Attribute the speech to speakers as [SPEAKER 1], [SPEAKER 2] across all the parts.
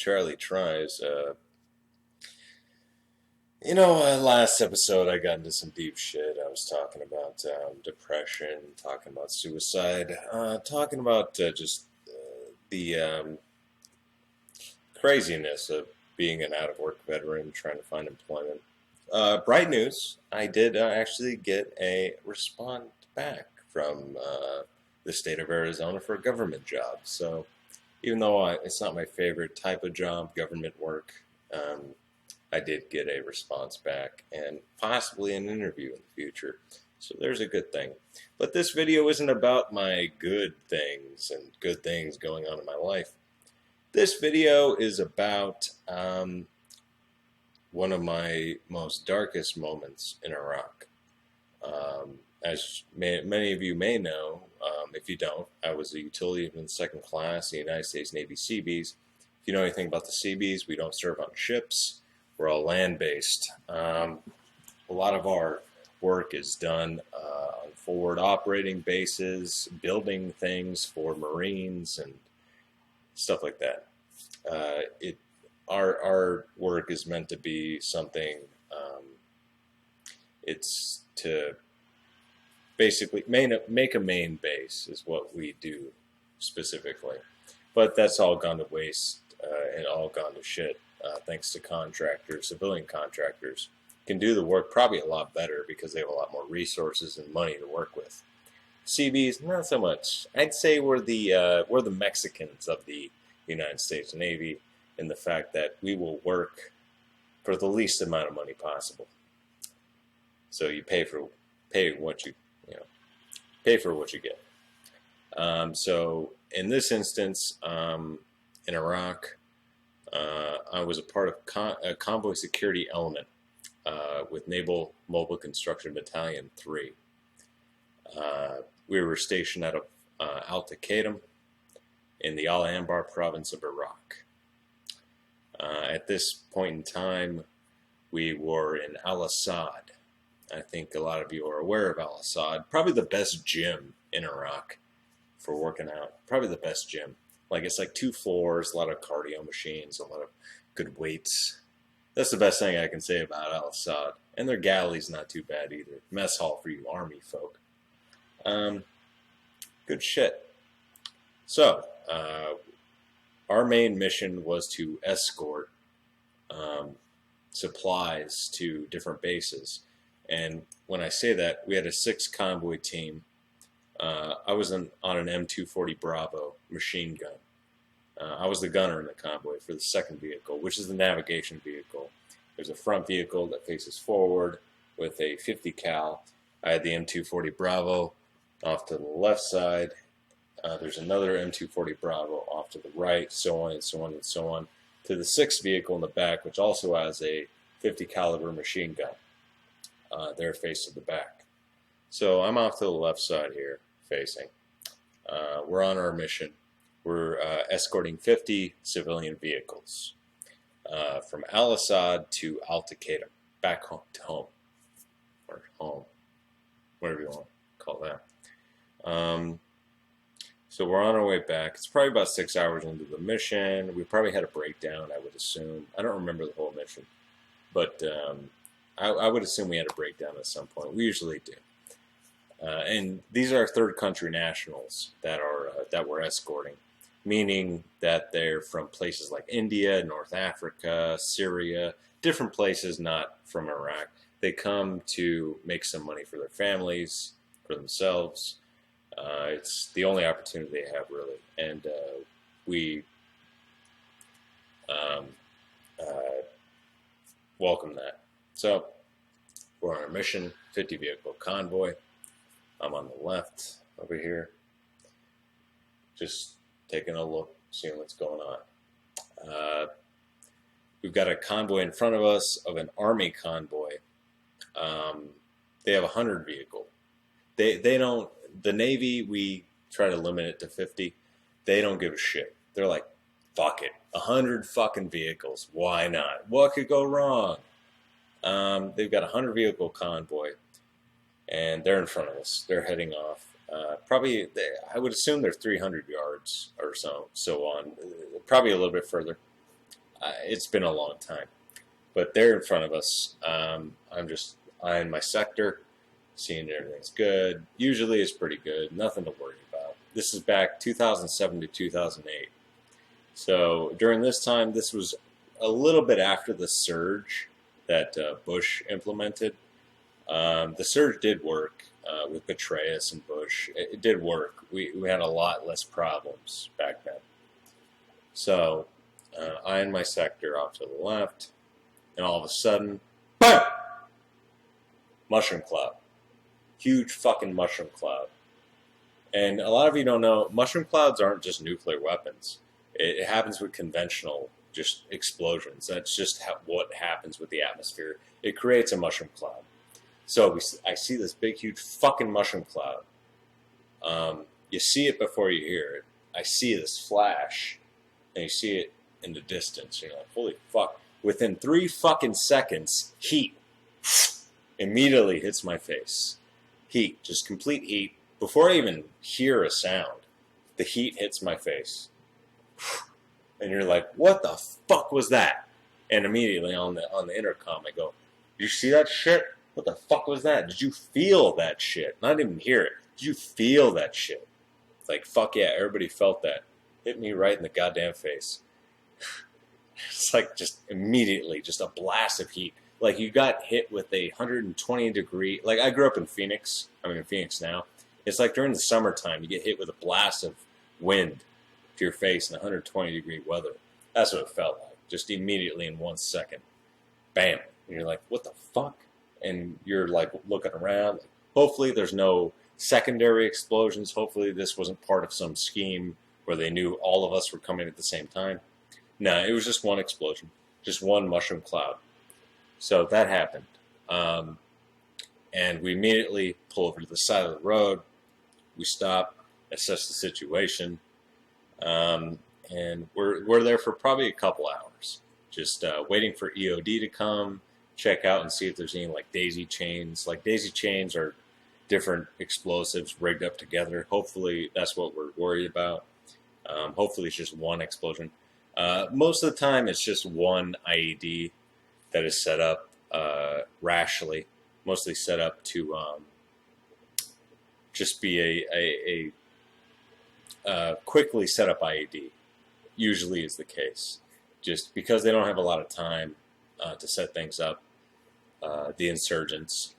[SPEAKER 1] Charlie tries. Last episode I got into some deep shit. I was talking about depression, talking about suicide, talking about just the craziness of being an out-of-work veteran trying to find employment. Bright news, I did actually get a response back from the state of Arizona for a government job. So even though it's not my favorite type of job, government work, I did get a response back and possibly an interview in the future. So there's a good thing. But this video isn't about my good things and good things going on in my life. This video is about one of my most darkest moments in Iraq. As many of you may know, if you don't, I was a utility in second class in the United States Navy Seabees. If you know anything about the Seabees, we don't serve on ships. We're all land-based. A lot of our work is done on forward operating bases, building things for Marines and stuff like that. Our work is meant to be something. It's to basically make a main base is what we do specifically, but that's all gone to waste and all gone to shit. Thanks to contractors, civilian contractors, can do the work probably a lot better because they have a lot more resources and money to work with. CBs, not so much. I'd say we're the Mexicans of the United States Navy in the fact that we will work for the least amount of money possible. So you pay what you get. So in this instance, in Iraq. I was a part of a convoy security element with Naval Mobile Construction Battalion 3. We were stationed out of Al-Taqadim in the Al-Anbar province of Iraq. At this point in time, we were in Al-Assad. I think a lot of you are aware of Al-Assad. Probably the best gym in Iraq for working out. Probably the best gym. It's like 2 floors, a lot of cardio machines, a lot of good weights. That's the best thing I can say about Al-Assad. And their galley's not too bad either. Mess hall for you army folk. Good shit. So, our main mission was to escort supplies to different bases. And when I say that, we had a 6 convoy team. I was on an M240 Bravo machine gun. I was the gunner in the convoy for the second vehicle, which is the navigation vehicle. There's a front vehicle that faces forward with a 50 cal. I had the M240 Bravo off to the left side. There's another M240 Bravo off to the right, so on and so on and so on, to the 6th vehicle in the back, which also has a 50 caliber machine gun. They're face to the back. So I'm off to the left side here, facing. We're on our mission. We're escorting 50 civilian vehicles from Al-Assad to Al-Taqadim, back home to home, or home, whatever you want to call that. So we're on our way back. It's probably about 6 hours into the mission. We probably had a breakdown, I would assume. I don't remember the whole mission, but I would assume we had a breakdown at some point. We usually do. And these are third country nationals that we're escorting, meaning that they're from places like India, North Africa, Syria, different places not from Iraq. They come to make some money for their families, for themselves. It's the only opportunity they have, really. And we welcome that. So we're on our mission, 50 vehicle convoy. I'm on the left over here, just taking a look, seeing what's going on. We've got a convoy in front of us of an army convoy. They have 100 vehicle. They don't. The Navy, we try to limit it to 50. They don't give a shit. They're like, fuck it, 100 fucking vehicles. Why not? What could go wrong? They've got a 100 vehicle convoy. And they're in front of us. They're heading off. Probably, I would assume they're 300 yards or so on. Probably a little bit further. It's been a long time. But they're in front of us. I'm just eyeing my sector, seeing everything's good. Usually it's pretty good. Nothing to worry about. This is back 2007 to 2008. So during this time, this was a little bit after the surge that Bush implemented. The surge did work with Petraeus and Bush. It did work. We had a lot less problems back then. So eyeing my sector off to the left, and all of a sudden, BAM! Mushroom cloud. Huge fucking mushroom cloud. And a lot of you don't know, mushroom clouds aren't just nuclear weapons. It happens with conventional just explosions. That's just what happens with the atmosphere. It creates a mushroom cloud. So I see this big, huge fucking mushroom cloud. You see it before you hear it. I see this flash, and you see it in the distance. You're like, holy fuck. Within 3 fucking seconds, heat immediately hits my face. Heat, just complete heat. Before I even hear a sound, the heat hits my face. And you're like, what the fuck was that? And immediately on the intercom, I go, did you see that shit? What the fuck was that? Did you feel that shit? Not even hear it. Did you feel that shit? It's like, fuck yeah, everybody felt that. Hit me right in the goddamn face. It's like just immediately, just a blast of heat. Like you got hit with a 120 degree, like I grew up in Phoenix. I'm in Phoenix now. It's like during the summertime, you get hit with a blast of wind to your face in 120 degree weather. That's what it felt like. Just immediately in 1 second. Bam. And you're like, what the fuck? And you're like looking around. Hopefully there's no secondary explosions. Hopefully this wasn't part of some scheme where they knew all of us were coming at the same time. No, it was just one explosion. Just one mushroom cloud. So that happened. And we immediately pull over to the side of the road. We stop, assess the situation. And we're there for probably a couple hours. Just waiting for EOD to come, check out and see if there's any like daisy chains. Like daisy chains are different explosives rigged up together. Hopefully that's what we're worried about. Hopefully it's just one explosion. Most of the time it's just one IED that is set up rashly, mostly set up to just be a quickly set up IED. Usually is the case. Just because they don't have a lot of time to set things up. The insurgents,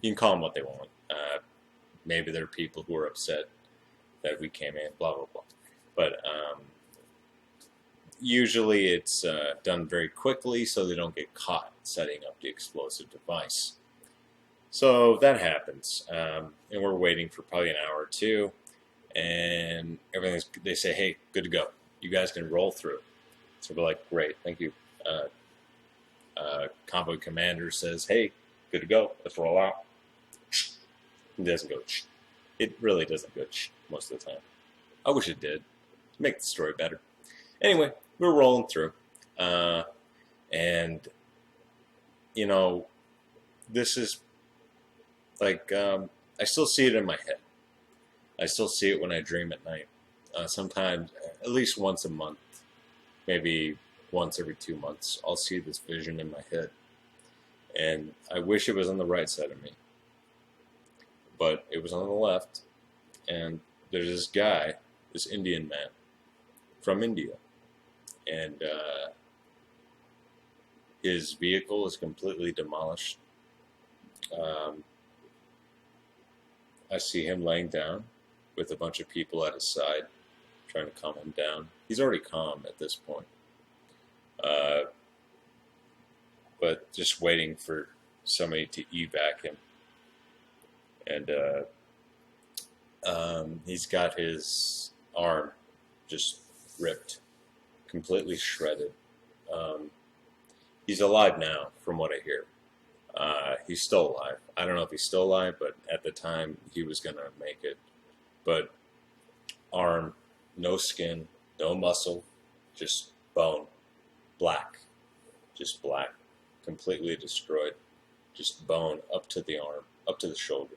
[SPEAKER 1] you can call them what they want. Maybe there are people who are upset that we came in, blah, blah, blah. But usually it's done very quickly so they don't get caught setting up the explosive device. So that happens. And we're waiting for probably an hour or two. And they say, hey, good to go. You guys can roll through. So we're like, great, thank you. Convoy commander says, hey, good to go. Let's roll out. It doesn't go. It really doesn't go most of the time. I wish it did. Make the story better. Anyway, we're rolling through. And, you know, this is like, I still see it in my head. I still see it when I dream at night. Sometimes, at least once a month, maybe once every 2 months, I'll see this vision in my head. And I wish it was on the right side of me. But it was on the left. And there's this guy, this Indian man from India. And his vehicle is completely demolished. I see him laying down with a bunch of people at his side, trying to calm him down. He's already calm at this point. But just waiting for somebody to evac him. And he's got his arm just ripped, completely shredded. He's alive now, from what I hear. He's still alive. I don't know if he's still alive, but at the time he was going to make it. But arm, no skin, no muscle, just bone, black, just black, completely destroyed, just bone up to the arm, up to the shoulder.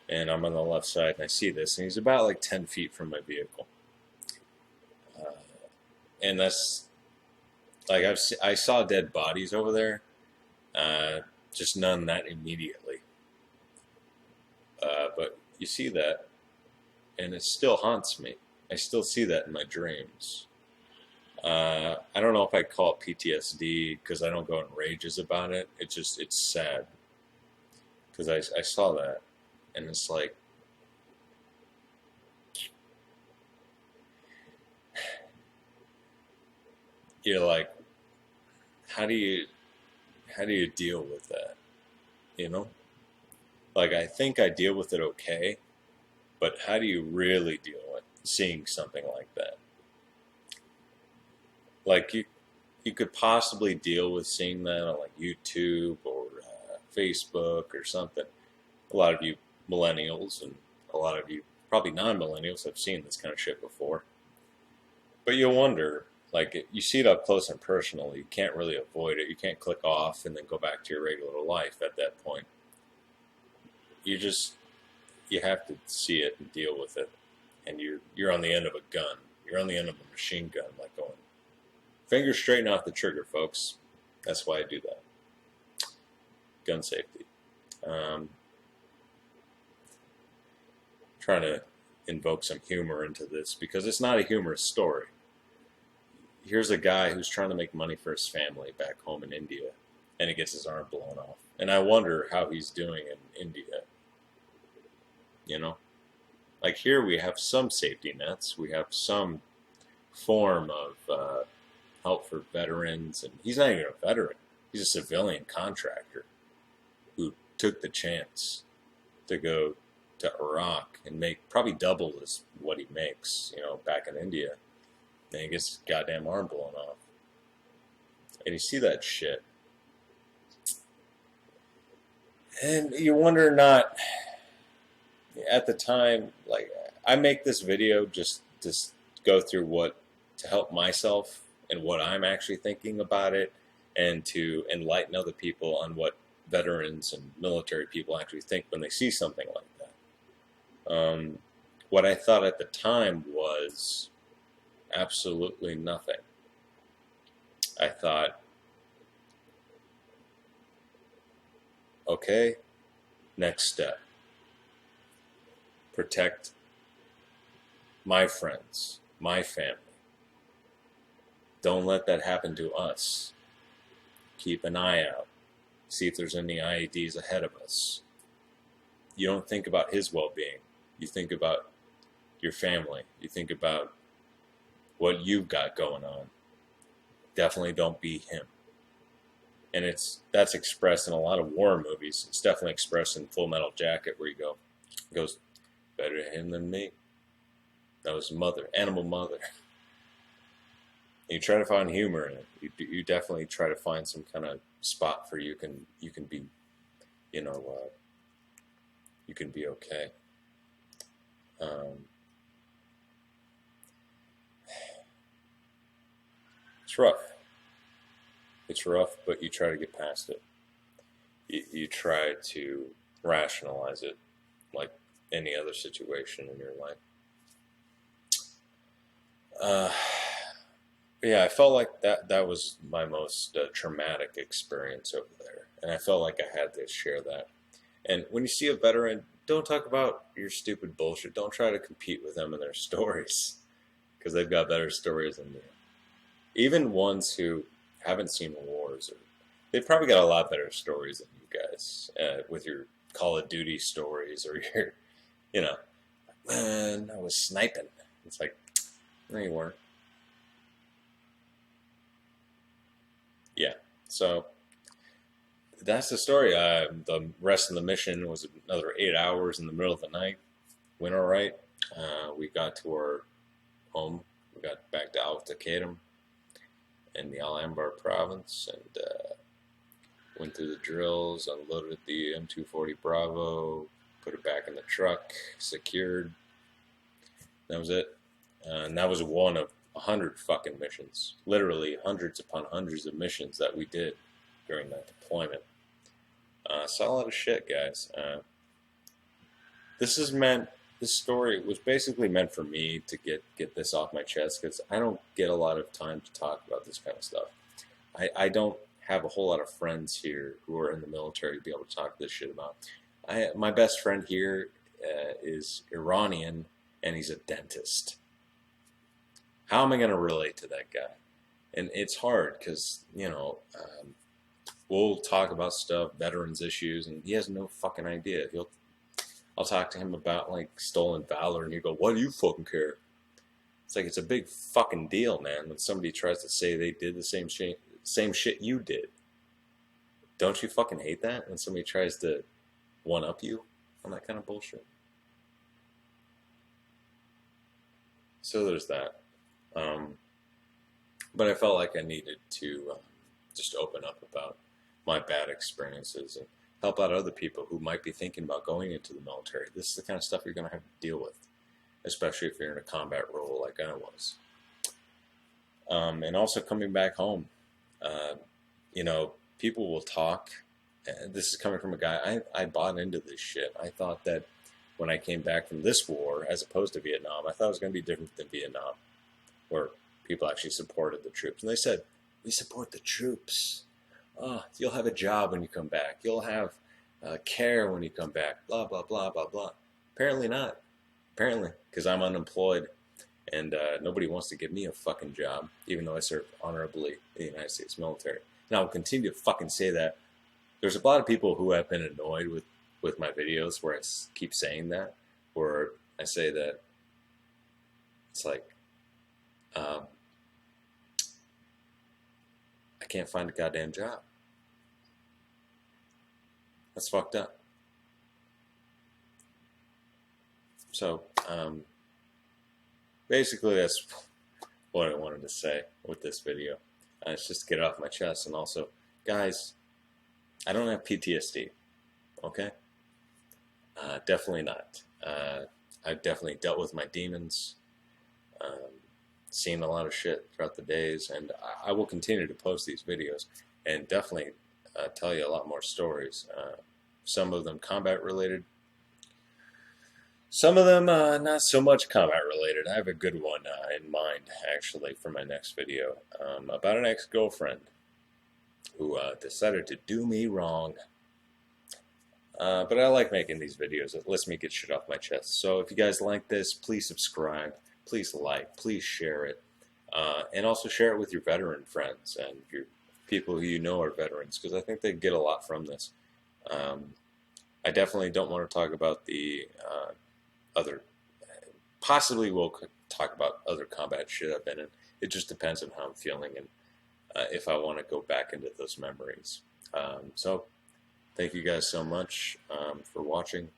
[SPEAKER 1] And I'm on the left side and I see this, and he's about like 10 feet from my vehicle. and that's like I saw dead bodies over there, just none that immediately. But you see that, and it still haunts me. I still see that in my dreams. I don't know if I call it PTSD because I don't go in rages about it. It's sad because I saw that, and it's like, you're like, how do you deal with that? You know, like I think I deal with it okay, but how do you really deal with seeing something like that? Like you could possibly deal with seeing that on like YouTube or Facebook or something. A lot of you millennials and a lot of you probably non-millennials have seen this kind of shit before. But you'll wonder, like, you see it up close and personal. You can't really avoid it. You can't click off and then go back to your regular life at that point. You have to see it and deal with it. And you're on the end of a gun. You're on the end of a machine gun, like going, fingers straight off the trigger, folks. That's why I do that. Gun safety. Trying to invoke some humor into this because it's not a humorous story. Here's a guy who's trying to make money for his family back home in India, and he gets his arm blown off. And I wonder how he's doing in India. You know? Like here we have some safety nets. We have some form of help for veterans. And he's not even a veteran. He's a civilian contractor who took the chance to go to Iraq and make probably double as what he makes, back in India. And he gets his goddamn arm blown off. And you see that shit. And you wonder not, at the time, like, I make this video just to go through to help myself and what I'm actually thinking about it and to enlighten other people on what veterans and military people actually think when they see something like that. What I thought at the time was absolutely nothing. I thought, okay, next step. Protect my friends, my family. Don't let that happen to us. Keep an eye out. See if there's any IEDs ahead of us. You don't think about his well-being. You think about your family. You think about what you've got going on. Definitely don't be him. And that's expressed in a lot of war movies. It's definitely expressed in Full Metal Jacket, where he goes, better him than me. That was mother, animal mother. You try to find humor in it. You definitely try to find some kind of spot for you can be, you can be okay. It's rough. It's rough, but you try to get past it. You try to rationalize it like any other situation in your life. Yeah, I felt like that was my most traumatic experience over there. And I felt like I had to share that. And when you see a veteran, don't talk about your stupid bullshit. Don't try to compete with them in their stories, because they've got better stories than you. Even ones who haven't seen wars, they've probably got a lot better stories than you guys, with your Call of Duty stories or your, man, I was sniping. It's like, no, you weren't. Yeah, so that's the story. The rest of the mission was another 8 hours in the middle of the night. Went all right. We got to our home. We got back to Al-Taqadim in the Al-Anbar province and went through the drills, unloaded the M240 Bravo, put it back in the truck, secured. That was it. And that was one of 100 fucking missions. Literally hundreds upon hundreds of missions that we did during that deployment. Saw a lot of shit, guys. This is meant this story was basically meant for me to get this off my chest because I don't get a lot of time to talk about this kind of stuff. I don't have a whole lot of friends here who are in the military to be able to talk this shit about. My best friend here is Iranian, and he's a dentist. How am I going to relate to that guy? And it's hard because, we'll talk about stuff, veterans issues, and he has no fucking idea. I'll talk to him about like stolen valor, and he'll go, "Why do you fucking care?" It's like it's a big fucking deal, man. When somebody tries to say they did the same shit you did, don't you fucking hate that? When somebody tries to one up you on that kind of bullshit. So there's that. But I felt like I needed to just open up about my bad experiences and help out other people who might be thinking about going into the military. This is the kind of stuff you're going to have to deal with, especially if you're in a combat role like I was. And also coming back home, people will talk. This is coming from a guy, I bought into this shit. I thought that when I came back from this war, as opposed to Vietnam, I thought it was going to be different than Vietnam, where people actually supported the troops. And they said, "We support the troops. Oh, you'll have a job when you come back. You'll have care when you come back. Blah, blah, blah, blah, blah." Apparently not. Apparently, because I'm unemployed and nobody wants to give me a fucking job, even though I served honorably in the United States military. And I will continue to fucking say that. There's a lot of people who have been annoyed with my videos where I keep saying that, where I say that it's like, I can't find a goddamn job. That's fucked up. So, basically that's what I wanted to say with this video. It's just to get it off my chest. And also, guys, I don't have PTSD, okay? Definitely not. I've definitely dealt with my demons, seen a lot of shit throughout the days, and I will continue to post these videos and definitely tell you a lot more stories. Some of them combat related, some of them not so much combat related. I have a good one in mind actually for my next video about an ex-girlfriend who decided to do me wrong. But I like making these videos. It lets me get shit off my chest. So if you guys like this, please subscribe, please like, please share it. And also share it with your veteran friends and your people who you know are veterans, because I think they get a lot from this. I definitely don't want to talk about the other, possibly we'll talk about other combat shit I've been in. It just depends on how I'm feeling and if I want to go back into those memories. So thank you guys so much for watching.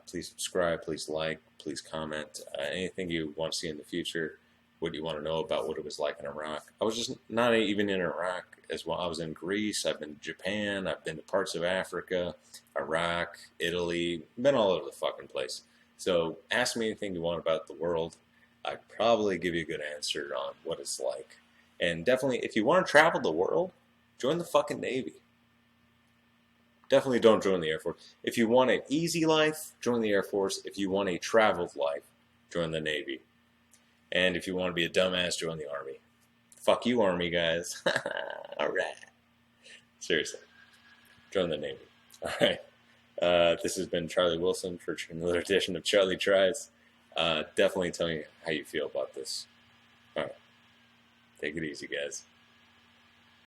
[SPEAKER 1] Please subscribe, please like, please comment. Anything you want to see in the future, what you want to know about what it was like in Iraq. I was just not even in Iraq as well. I was in Greece, I've been to Japan, I've been to parts of Africa, Iraq, Italy, been all over the fucking place. So ask me anything you want about the world. I'd probably give you a good answer on what it's like. And definitely, if you want to travel the world, join the fucking Navy. Definitely don't join the Air Force. If you want an easy life, join the Air Force. If you want a traveled life, join the Navy. And if you want to be a dumbass, join the Army. Fuck you, Army guys. Alright. Seriously. Join the Navy. Alright. This has been Charlie Wilson for another edition of Charlie Tries. Definitely tell me how you feel about this. Alright. Take it easy, guys.